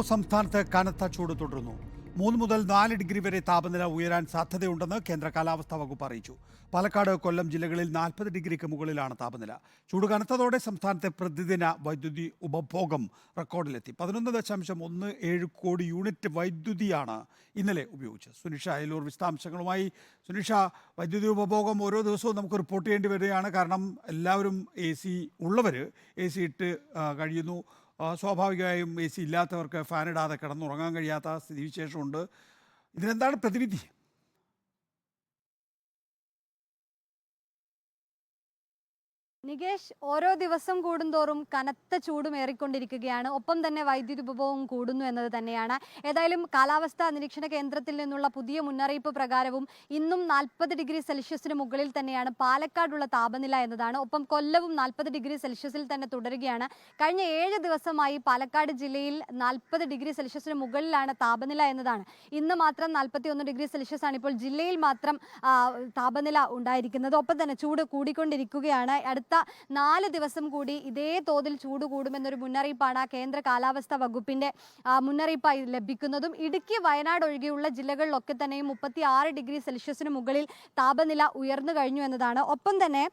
സംസ്ഥാനത്ത് കനത്ത ചൂട് തുടരുന്നു. 3 മുതൽ 4 ഡിഗ്രി വരെ താപനില ഉയരാൻ സാധ്യതയുണ്ടെന്ന് കേന്ദ്ര കാലാവസ്ഥാ വകുപ്പ് അറിയിച്ചു. പാലക്കാട്, കൊല്ലം ജില്ലകളിൽ 40 ഡിഗ്രിക്ക് മുകളിലാണ് താപനില. ചൂട് കനത്തതോടെ സംസ്ഥാനത്തെ പ്രതിദിന വൈദ്യുതി ഉപഭോഗം റെക്കോർഡിലെത്തി. 11.17 കോടി യൂണിറ്റ് വൈദ്യുതിയാണ് ഇന്നലെ ഉപയോഗിച്ചത്. സുനിഷ അയലൂർ വിശദാംശങ്ങളുമായി. സുനിഷ, വൈദ്യുതി ഉപഭോഗം ഓരോ ദിവസവും നമുക്ക് റിപ്പോർട്ട് ചെയ്യേണ്ടി വരികയാണ്. കാരണം എല്ലാവരും ഉള്ളവർ AC ഇട്ട് കഴിയുന്നു. സ്വാഭാവികമായും AC ഇല്ലാത്തവർക്ക് ഫാനിടാതെ കിടന്നുറങ്ങാൻ കഴിയാത്ത സ്ഥിതിവിശേഷമുണ്ട്. ഇതിനെന്താണ് പ്രതിവിധി? നികേഷ്, ഓരോ ദിവസം കൂടുന്തോറും കനത്ത ചൂടും ഏറിക്കൊണ്ടിരിക്കുകയാണ്. ഒപ്പം തന്നെ വൈദ്യുതി ഉപഭോഗം കൂടുന്നു എന്നത് തന്നെയാണ്. ഏതായാലും കാലാവസ്ഥാ നിരീക്ഷണ കേന്ദ്രത്തിൽ നിന്നുള്ള പുതിയ മുന്നറിയിപ്പ് പ്രകാരവും ഇന്നും 40 ഡിഗ്രി സെൽഷ്യസിന് മുകളിൽ തന്നെയാണ് പാലക്കാടുള്ള താപനില എന്നതാണ്. ഒപ്പം കൊല്ലവും 40 ഡിഗ്രി സെൽഷ്യസിൽ തന്നെ തുടരുകയാണ്. കഴിഞ്ഞ 7 ദിവസമായി പാലക്കാട് ജില്ലയിൽ 40 ഡിഗ്രി സെൽഷ്യസിന് മുകളിലാണ് താപനില എന്നതാണ്. ഇന്ന് മാത്രം 41 ഡിഗ്രി സെൽഷ്യസ് ആണ് ഇപ്പോൾ ജില്ലയിൽ മാത്രം താപനില ഉണ്ടായിരിക്കുന്നത്. ഒപ്പം തന്നെ ചൂട് കൂടിക്കൊണ്ടിരിക്കുകയാണ്. അടുത്ത 4 ദിവസം കൂടി ഇതേ തോതിൽ ചൂട് കൂടുമെന്നൊരു മുന്നറിയിപ്പാണ് കേന്ദ്ര കാലാവസ്ഥാ വകുപ്പിന്റെ മുന്നറിയിപ്പായി ലഭിക്കുന്നതും. ഇടുക്കി, വയനാട് ഒഴികെയുള്ള ജില്ലകളിലൊക്കെ തന്നെയും 36 ഡിഗ്രി സെൽഷ്യസിന് മുകളിൽ താപനില ഉയർന്നു കഴിഞ്ഞു എന്നതാണ്. ഒപ്പം തന്നെ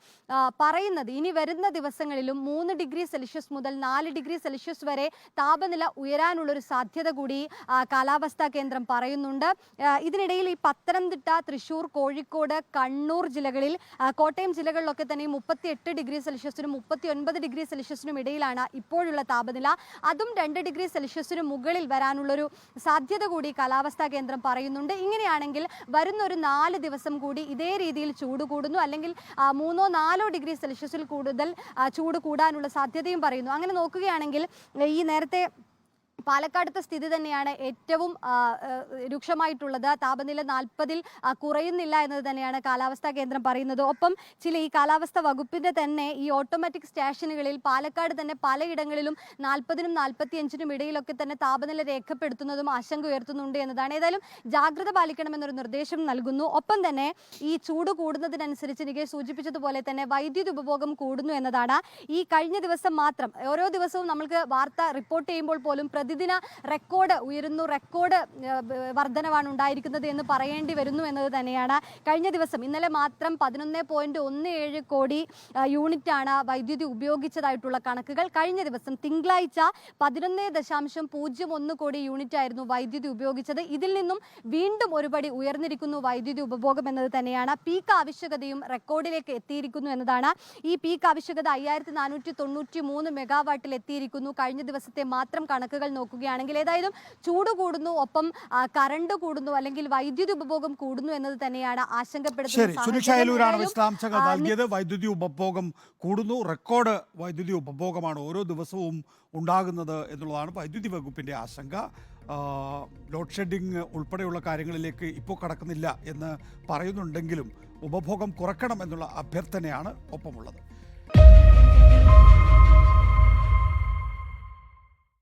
പറയുന്നത് ഇനി വരുന്ന ദിവസങ്ങളിലും 3 ഡിഗ്രി സെൽഷ്യസ് മുതൽ 4 ഡിഗ്രി സെൽഷ്യസ് വരെ താപനില ഉയരാനുള്ളൊരു സാധ്യത കൂടി കാലാവസ്ഥാ കേന്ദ്രം പറയുന്നുണ്ട്. ഇതിനിടയിൽ ഈ പത്തനംതിട്ട, തൃശൂർ, കോഴിക്കോട്, കണ്ണൂർ ജില്ലകളിൽ, കോട്ടയം ജില്ലകളിലൊക്കെ തന്നെ 38 ഡിഗ്രി സെൽഷ്യസിനും 39 ഡിഗ്രി സെൽഷ്യസിനും ഇടയിലാണ് ഇപ്പോഴുള്ള താപനില. അതും 2 ഡിഗ്രി സെൽഷ്യസിന് മുകളിൽ വരാനുള്ളൊരു സാധ്യത കൂടി കാലാവസ്ഥാ കേന്ദ്രം പറയുന്നുണ്ട്. ഇങ്ങനെയാണെങ്കിൽ വരുന്നൊരു 4 ദിവസം കൂടി ഇതേ രീതിയിൽ ചൂട് കൂടുന്നു, അല്ലെങ്കിൽ 3-4 ഡിഗ്രി സെൽഷ്യസിൽ കൂടുതൽ ചൂട് കൂടാനുള്ള സാധ്യതയും പറയുന്നു. അങ്ങനെ നോക്കുകയാണെങ്കിൽ ഈ നേരത്തെ പാലക്കാടത്തെ സ്ഥിതി തന്നെയാണ് ഏറ്റവും രൂക്ഷമായിട്ടുള്ളത്. താപനില 40-ൽ കുറയുന്നില്ല എന്നത് തന്നെയാണ് കാലാവസ്ഥാ കേന്ദ്രം പറയുന്നത്. ഒപ്പം ഈ കാലാവസ്ഥാ വകുപ്പിന്റെ തന്നെ ഈ ഓട്ടോമാറ്റിക് സ്റ്റേഷനുകളിൽ പാലക്കാട് തന്നെ പലയിടങ്ങളിലും 40-നും 45-നും ഇടയിലൊക്കെ തന്നെ താപനില രേഖപ്പെടുത്തുന്നതും ആശങ്ക ഉയർത്തുന്നുണ്ട് എന്നതാണ്. ഏതായാലും ജാഗ്രത പാലിക്കണമെന്നൊരു നിർദ്ദേശം നൽകുന്നു. ഒപ്പം തന്നെ ഈ ചൂട് കൂടുന്നതിനനുസരിച്ച് നികേഷ് സൂചിപ്പിച്ചതുപോലെ തന്നെ വൈദ്യുതി ഉപഭോഗം കൂടുന്നു എന്നതാണ്. ഈ കഴിഞ്ഞ ദിവസം മാത്രം, ഓരോ ദിവസവും നമ്മൾക്ക് വാർത്ത റിപ്പോർട്ട് ചെയ്യുമ്പോൾ പോലും പ്രതിദിന റെക്കോർഡ് ഉയരുന്നു, റെക്കോർഡ് വർധനവാണ് ഉണ്ടായിരിക്കുന്നത് എന്ന് പറയേണ്ടി വരുന്നു എന്നത് തന്നെയാണ്. കഴിഞ്ഞ ദിവസം ഇന്നലെ മാത്രം 11.17 കോടി യൂണിറ്റാണ് വൈദ്യുതി ഉപയോഗിച്ചതായിട്ടുള്ള കണക്കുകൾ. കഴിഞ്ഞ ദിവസം തിങ്കളാഴ്ച 11.01 കോടി യൂണിറ്റ് ആയിരുന്നു വൈദ്യുതി ഉപയോഗിച്ചത്. ഇതിൽ നിന്നും വീണ്ടും ഒരുപടി ഉയർന്നിരിക്കുന്നു വൈദ്യുതി ഉപഭോഗം എന്നത് തന്നെയാണ്. പീക്ക് ആവശ്യകതയും റെക്കോർഡിലേക്ക് എത്തിയിരിക്കുന്നു എന്നതാണ്. ഈ പീക്ക് ആവശ്യകത 5493 മെഗാവാട്ടിൽ എത്തിയിരിക്കുന്നു കഴിഞ്ഞ ദിവസത്തെ മാത്രം കണക്കുകൾ നോക്കുകയാണെങ്കിൽ. ഏതായാലും ചൂട് കൂടുന്നു, ഒപ്പം കറണ്ട് കൂടുന്നു, അല്ലെങ്കിൽ വൈദ്യുതി ഉപഭോഗം കൂടുന്നു എന്നത് തന്നെയാണ് ആശങ്കപ്പെടുത്തുന്നത്. വിശദാംശങ്ങൾ നൽകിയത്. വൈദ്യുതി ഉപഭോഗം കൂടുന്നു, റെക്കോർഡ് വൈദ്യുതി ഉപഭോഗമാണ് ഓരോ ദിവസവും ഉണ്ടാകുന്നത് എന്നുള്ളതാണ് വൈദ്യുതി വകുപ്പിന്റെ ആശങ്ക. ലോഡ് ഷെഡിങ് ഉൾപ്പെടെയുള്ള കാര്യങ്ങളിലേക്ക് ഇപ്പോൾ കടക്കുന്നില്ല എന്ന് പറയുന്നുണ്ടെങ്കിലും ഉപഭോഗം കുറക്കണം എന്നുള്ള അഭ്യർത്ഥനയാണ് ഒപ്പമുള്ളത്.